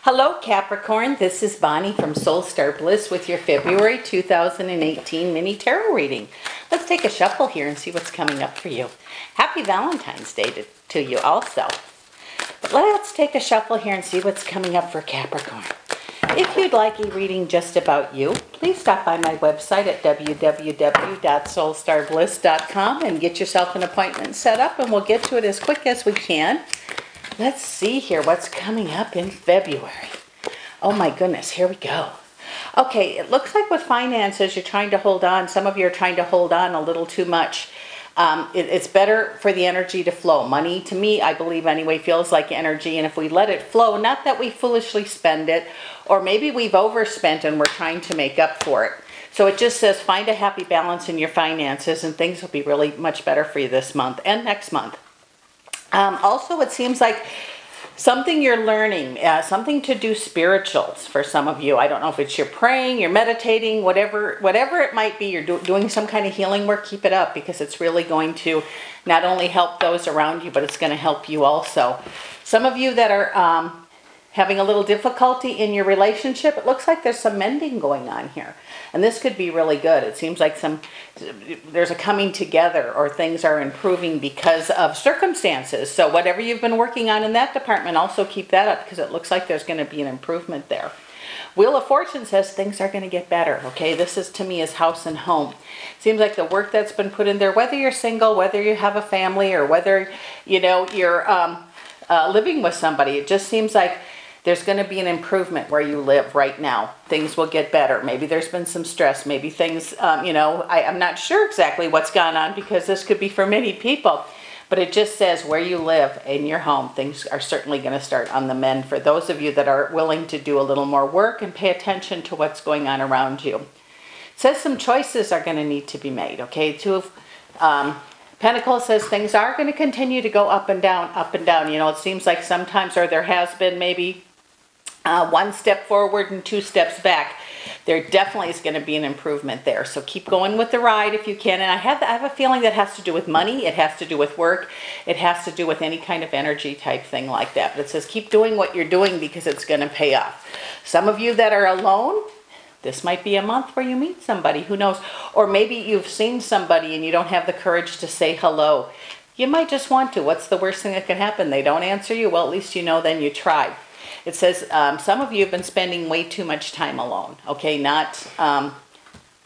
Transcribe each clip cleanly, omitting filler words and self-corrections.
Hello Capricorn, this is Bonnie from Soulstarbliss with your February 2018 mini tarot reading. Let's take a shuffle here and see what's coming up for you. Happy Valentine's Day to you also. But let's take a shuffle here and see what's coming up for Capricorn. If you'd like a reading just about you, please stop by my website at www.soulstarbliss.com and get yourself an appointment set up, and we'll get to it as quick as we can. Let's see here what's coming up in February. Oh my goodness, here we go. Okay, it looks like with finances, you're trying to hold on. Some of you are trying to hold on a little too much. It's better for the energy to flow. Money, to me, I believe anyway, feels like energy. And if we let it flow, not that we foolishly spend it, or maybe we've overspent and we're trying to make up for it. So it just says find a happy balance in your finances and things will be really much better for you this month and next month. Also, it seems like something you're learning, something to do spirituals for some of you. I don't know if it's you're praying, you're meditating, whatever it might be, you're doing some kind of healing work. Keep it up, because it's really going to not only help those around you, but it's going to help you also. Some of you that are having a little difficulty in your relationship, it looks like there's some mending going on here. And this could be really good. It seems like there's a coming together, or things are improving because of circumstances. So whatever you've been working on in that department, also keep that up, because it looks like there's going to be an improvement there. Wheel of Fortune says things are going to get better. Okay, this is to me is house and home. Seems like the work that's been put in there, whether you're single, whether you have a family, or whether you're living with somebody, it just seems like there's going to be an improvement where you live right now. Things will get better. Maybe there's been some stress. Maybe things, I'm not sure exactly what's gone on, because this could be for many people. But it just says where you live in your home, things are certainly going to start on the mend for those of you that are willing to do a little more work and pay attention to what's going on around you. It says some choices are going to need to be made. Okay, Two of Pentacles says things are going to continue to go up and down, up and down. You know, it seems like sometimes, or there has been maybe one step forward and two steps back. There definitely is going to be an improvement there. So keep going with the ride if you can. And I have a feeling that has to do with money. It has to do with work. It has to do with any kind of energy type thing like that. But it says keep doing what you're doing, because it's going to pay off. Some of you that are alone, this might be a month where you meet somebody. Who knows? Or maybe you've seen somebody and you don't have the courage to say hello. You might just want to. What's the worst thing that can happen? They don't answer you. Well, at least you know then you tried. It says some of you have been spending way too much time alone. Okay, not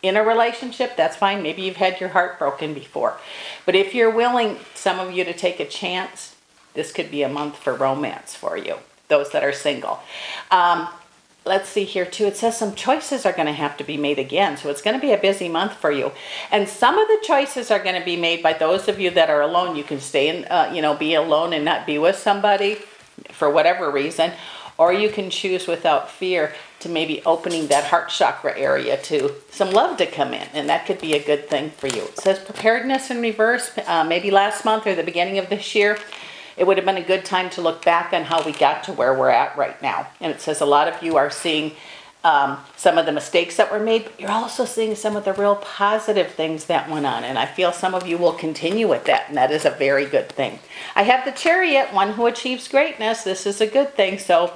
in a relationship, that's fine. Maybe you've had your heart broken before. But if you're willing, some of you, to take a chance, this could be a month for romance for you, those that are single. Let's see here too. It says some choices are going to have to be made again. So it's going to be a busy month for you. And some of the choices are going to be made by those of you that are alone. You can stay and, be alone and not be with somebody for whatever reason. Or you can choose without fear to maybe opening that heart chakra area to some love to come in. And that could be a good thing for you. It says preparedness in reverse. Maybe last month or the beginning of this year, it would have been a good time to look back on how we got to where we're at right now. And it says a lot of you are seeing some of the mistakes that were made, but you're also seeing some of the real positive things that went on. And I feel some of you will continue with that, and that is a very good thing. I have the Chariot, one who achieves greatness. This is a good thing. So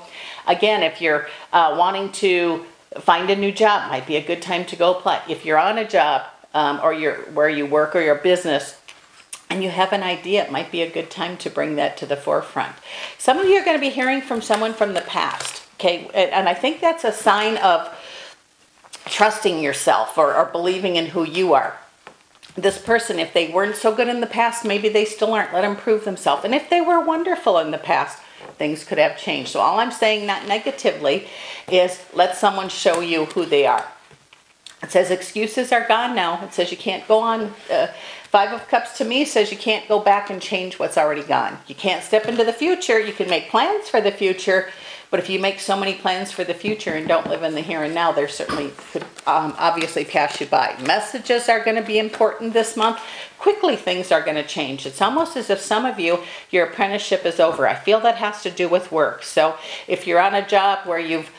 again, if you're wanting to find a new job, might be a good time to go apply. If you're on a job or where you work or your business, and you have an idea, it might be a good time to bring that to the forefront. Some of you are going to be hearing from someone from the past. Okay, and I think that's a sign of trusting yourself or believing in who you are. This person, if they weren't so good in the past, maybe they still aren't. Let them prove themselves. And if they were wonderful in the past, things could have changed. So all I'm saying, not negatively, is let someone show you who they are. It says excuses are gone now. It says you can't go on. Five of Cups to me says you can't go back and change what's already gone. You can't step into the future. You can make plans for the future. But if you make so many plans for the future and don't live in the here and now, there certainly could obviously pass you by. Messages are going to be important this month. Quickly, things are going to change. It's almost as if some of you, your apprenticeship is over. I feel that has to do with work. So if you're on a job where you've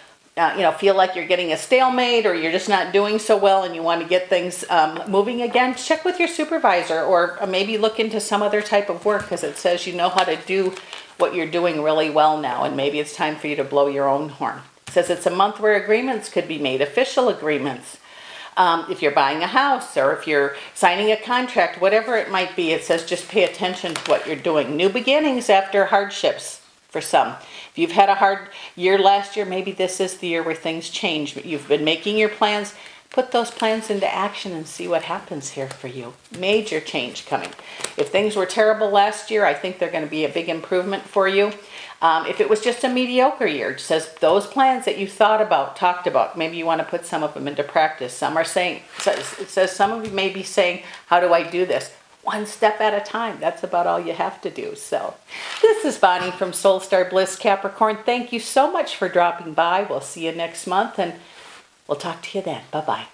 feel like you're getting a stalemate, or you're just not doing so well and you want to get things moving again, check with your supervisor, or maybe look into some other type of work, because it saes you know how to do what you're doing really well now, and maybe it's time for you to blow your own horn. It says it's a month where agreements could be made, official agreements. If you're buying a house or if you're signing a contract, whatever it might be, it says just pay attention to what you're doing. New beginnings after hardships for some. If you've had a hard year last year, maybe this is the year where things change. You've been making your plans. Put those plans into action and see what happens here for you. Major change coming. If things were terrible last year, I think they're going to be a big improvement for you. If it was just a mediocre year, it says those plans that you thought about, talked about, maybe you want to put some of them into practice. Some are saying, it says some of you may be saying, how do I do this? One step at a time. That's about all you have to do. So this is Bonnie from Soulstarbliss Capricorn. Thank you so much for dropping by. We'll see you next month, and we'll talk to you then. Bye-bye.